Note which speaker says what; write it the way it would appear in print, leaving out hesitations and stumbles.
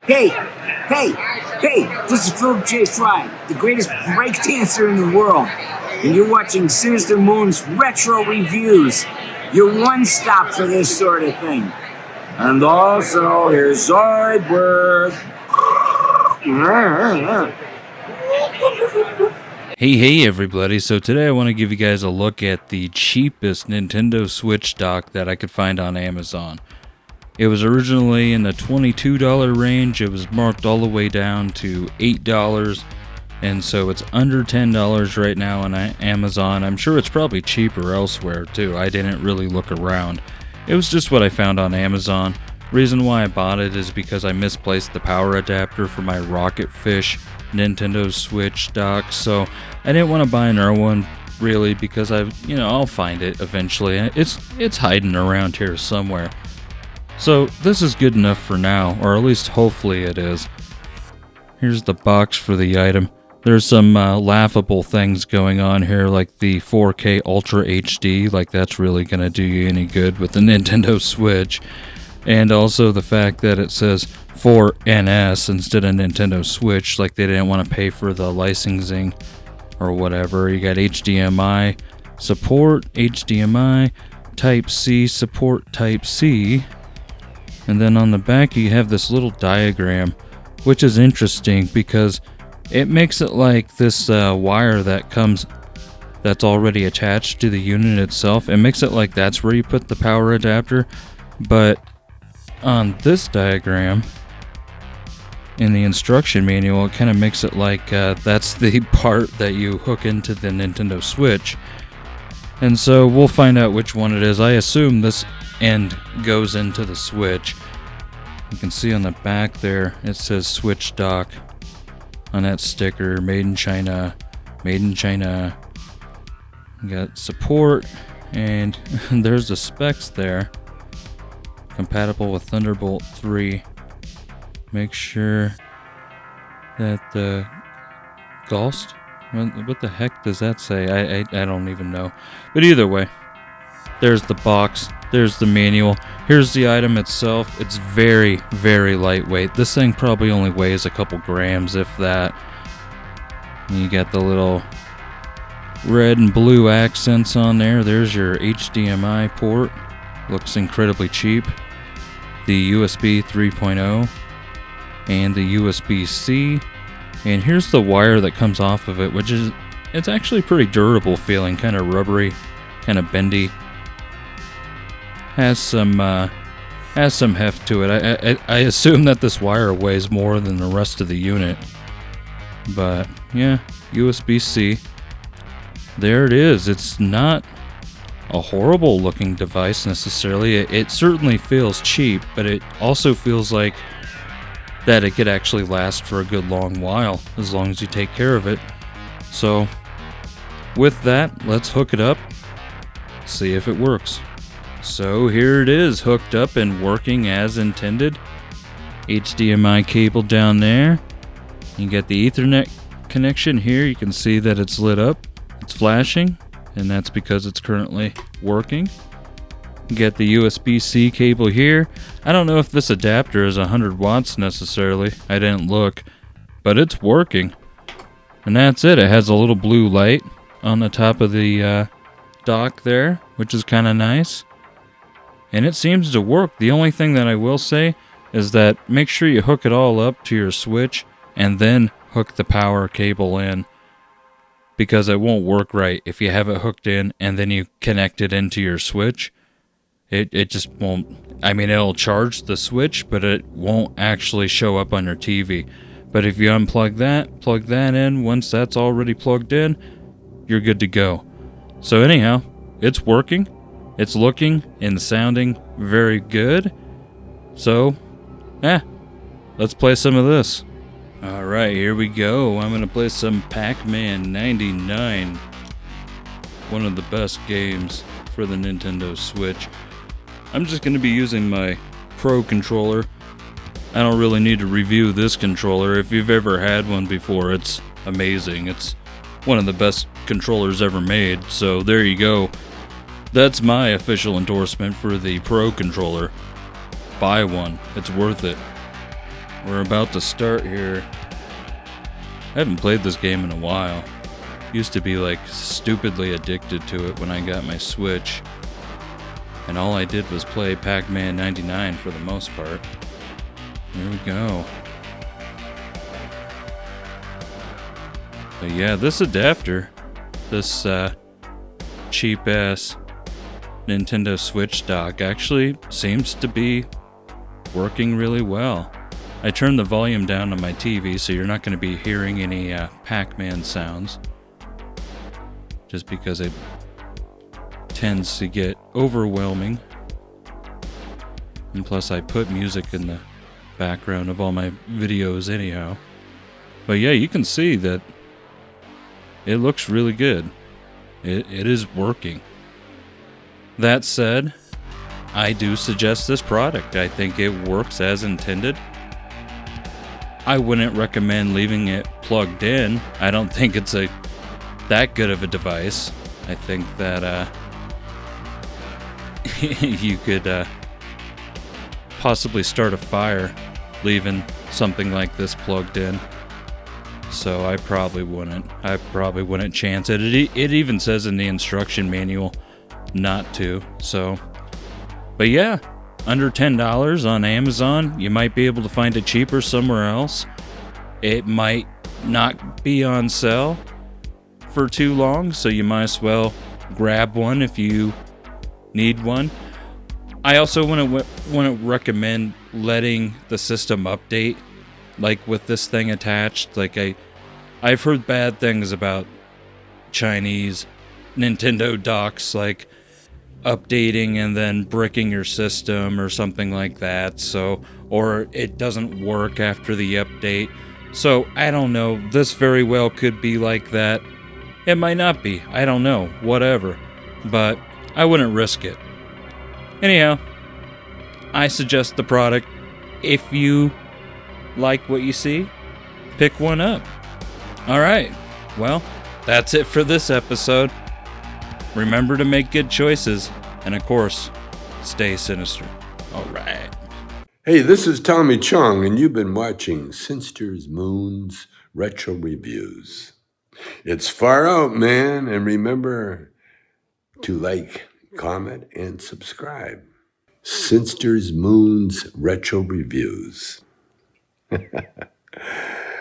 Speaker 1: Hey, hey, hey, this is Philip J. Fry, the greatest breakdancer in the world, and you're watching Sinistermoon's Retro Reviews, your one-stop for this sort of thing. And also, here's Zoidberg.
Speaker 2: Hey everybody, so today I want to give you guys a look at the cheapest Nintendo Switch dock that I could find on Amazon. It was originally in the $22 range, it was marked all the way down to $8, and so it's under $10 right now on Amazon. I'm sure it's probably cheaper elsewhere too, I didn't really look around. It was just what I found on Amazon. Reason why I bought it is because I misplaced the power adapter for my Rocket Fish Nintendo Switch dock, so I didn't want to buy another one really because I'll find it eventually. It's hiding around here somewhere. So this is good enough for now, or at least hopefully it is. Here's the box for the item. There's some laughable things going on here, like the 4K Ultra HD, like that's really gonna do you any good with the Nintendo Switch. And also the fact that it says for NS instead of Nintendo Switch, like they didn't want to pay for the licensing or whatever. You got HDMI support, HDMI, Type-C support, Type-C. And then on the back you have this little diagram, which is interesting because it makes it like this wire that's already attached to the unit itself. It makes it like that's where you put the power adapter, but on this diagram in the instruction manual, it kind of makes it like that's the part that you hook into the Nintendo Switch. And so we'll find out which one it is. I assume this end goes into the Switch. You can see on the back there it says Switch dock on that sticker, made in China, made in China. You got support, and there's the specs there. Compatible with Thunderbolt 3. Make sure that the Ghost, what the heck does that say? I don't even know. But either way, there's the box, there's the manual, here's the item itself. It's very, very lightweight. This thing probably only weighs a couple grams, if that. And you got the little red and blue accents on there. There's your HDMI port. Looks incredibly cheap. The USB 3.0 and the USB-C, and here's the wire that comes off of it, which is, it's actually pretty durable feeling, kind of rubbery, kind of bendy, has some heft to it. I assume that this wire weighs more than the rest of the unit, but yeah, USB-C, there it is. It's not a horrible looking device necessarily. It certainly feels cheap, but it also feels like that it could actually last for a good long while as long as you take care of it. So with that, let's hook it up, see if it works. So here it is, hooked up and working as intended. HDMI cable down there. You get the Ethernet connection here. You can see that it's lit up, it's flashing, and that's because it's currently working. You get the USB-C cable here. I don't know if this adapter is 100 watts necessarily. I didn't look, but it's working. And that's it. It has a little blue light on the top of the dock there, which is kind of nice. And it seems to work. The only thing that I will say is that make sure you hook it all up to your Switch and then hook the power cable in, because it won't work right if you have it hooked in and then you connect it into your Switch. It just won't. I mean, it'll charge the Switch, but it won't actually show up on your TV. But if you unplug that, plug that in, once that's already plugged in, you're good to go. So anyhow, it's working. It's looking and sounding very good. So, let's play some of this. Alright, here we go. I'm going to play some Pac-Man 99. One of the best games for the Nintendo Switch. I'm just going to be using my Pro controller. I don't really need to review this controller. If you've ever had one before, it's amazing. It's one of the best controllers ever made. So there you go. That's my official endorsement for the Pro controller. Buy one. It's worth it. we're about to start here. I haven't played this game in a while. Used to be like stupidly addicted to it when I got my Switch. And all I did was play Pac-Man 99 for the most part. Here we go. But yeah, this adapter, this cheap-ass Nintendo Switch dock actually seems to be working really well. I turned the volume down on my TV, so you're not going to be hearing any Pac-Man sounds. Just because it tends to get overwhelming. And plus I put music in the background of all my videos anyhow. But yeah, you can see that it looks really good. It is working. That said, I do suggest this product. I think it works as intended. I wouldn't recommend leaving it plugged in. I don't think it's that good of a device. I think that you could possibly start a fire leaving something like this plugged in. So I probably wouldn't chance it. It even says in the instruction manual not to. So, but yeah, under $10 on Amazon. You might be able to find it cheaper somewhere else. It might not be on sale for too long, so you might as well grab one if you need one. I also wouldn't recommend letting the system update, like with this thing attached. Like I've heard bad things about Chinese Nintendo docks, like updating and then bricking your system or something like that. So, or it doesn't work after the update. So I don't know. This very well could be like that. It might not be. I don't know. Whatever. But I wouldn't risk it. Anyhow, I suggest the product. If you like what you see, pick one up. Alright, well, that's it for this episode. Remember to make good choices, and of course, stay sinister. Alright.
Speaker 3: Hey, this is Tommy Chung, and you've been watching Sinistermoon's Retro Reviews. It's far out, man, and remember to like, comment, and subscribe. Sinistermoon's Retro Reviews.